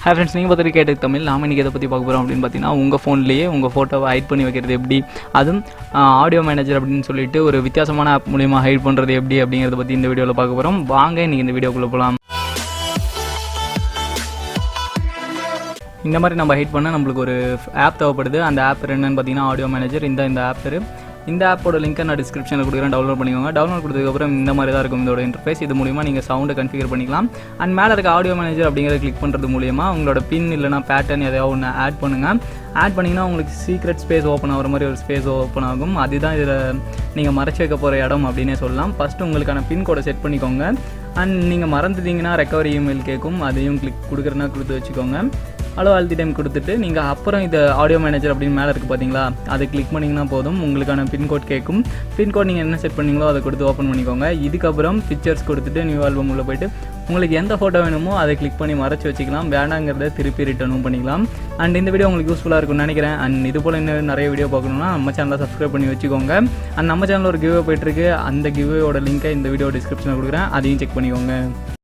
Hi friends, நீங்கள் பார்த்துட்டு கேட்டு தமிழ். நாம் இன்றைக்கி எதை பற்றி பார்க்க போகிறோம் அப்படின்னு பார்த்தீங்கன்னா, உங்கள் ஃபோன்லேயே உங்கள் ஃபோட்டோவை ஹைட் பண்ணி வைக்கிறது எப்படி, அதுவும் ஆடியோ மேனேஜர் அப்படின்னு சொல்லிட்டு ஒரு வித்தியாசமான ஆப் மூலிமா ஹைட் பண்ணுறது எப்படி அப்படிங்கிறத பற்றி இந்த வீடியோவில் பார்க்க போகிறோம். வாங்க இன்றைக்கி இந்த வீடியோக்குள்ளே போகலாம். இந்த மாதிரி நம்ம ஹைட் பண்ண நம்மளுக்கு ஒரு ஆப் தேவைப்படுது. அந்த ஆப் என்னன்னு பார்த்தீங்கன்னா ஆடியோ மேனேஜர். இந்த ஆப் பேர். இந்த ஆப்போட லிங்க்கை நான் டிஸ்கிரிப்ஷனில் கொடுக்குறேன், டவுன்லோட் பண்ணிக்கோங்க. டவுன்லோட் கொடுத்ததுக்கப்புறம் இந்த மாதிரி தான் இருக்கும் இதோட இன்டர்ஃபேஸ். இது மூலிமா நீங்கள் சவுண்டை கன்ஃபிகர் பண்ணிக்கலாம். அண்ட் மேலே இருக்க ஆடியோ மேனேஜர் அப்படிங்கிறத கிளிக் பண்ணுறது மூலிமா உங்களோட பின் இல்லைனா பேட்டர்ன் எதையாவது ஒன்று ஆட் பண்ணுங்கள். ஆட் பண்ணிங்கன்னா உங்களுக்கு சீக்ரெட் ஸ்பேஸ் ஓப்பன் ஆகிற மாதிரி ஒரு ஸ்பேஸ் ஓப்பன் ஆகும். அதுதான் இதில் நீங்கள் மறைச்சி வைக்க போகிற இடம் அப்படின்னே சொல்லலாம். ஃபஸ்ட்டு உங்களுக்கான பின் கோடை செட் பண்ணிக்கோங்க. அண்ட் நீங்கள் மறந்துட்டீங்கன்னா ரெக்கவரி இமெயில் கேட்கும், அதையும் கொடுக்குறதுனா கொடுத்து வச்சுக்கோங்க. ஹலோ ஆல் தி டைம் கொடுத்துட்டு நீங்கள் அப்புறம் இது ஆடியோ மேனேஜர் அப்படின்னு மேலே இருக்குது பார்த்தீங்களா, அதை கிளிக் பண்ணிங்கன்னா போதும். உங்களுக்கான பின்கோட் கேட்கும். பின்கோட் நீங்கள் என்ன செட் பண்ணீங்களோ அதை கொடுத்து ஓப்பன் பண்ணிக்கோங்க. இதுக்கப்புறம் பிக்சர்ஸ் கொடுத்துட்டு நியூ ஆல்பம் உள்ள போய்ட்டு உங்களுக்கு எந்த ஃபோட்டோ வேணுமோ அதை கிளிக் பண்ணி மறைச்சி வச்சுக்கலாம். வேண்டாங்கிறத திருப்பி ரிட்டர்னும் பண்ணிக்கலாம். அண்ட் இந்த வீடியோ உங்களுக்கு யூஸ்ஃபுல்லாக இருக்கும்னு நினைக்கிறேன். அண்ட் இது போல் இன்னும் நிறைய வீடியோ பார்க்கணுன்னா நம்ம சேனலை சப்ஸ்கிரைப் பண்ணி வச்சுக்கோங்க. அண்ட் நம்ம சேனலில் ஒரு கிவ்வே போய்ட்டுருக்கு. அந்த கிவ்வேயோட லிங்க்கை இந்த வீடியோ டிஸ்கிரிப்ஷனில் கொடுக்குறேன், அதையும் செக் பண்ணிக்கோங்க.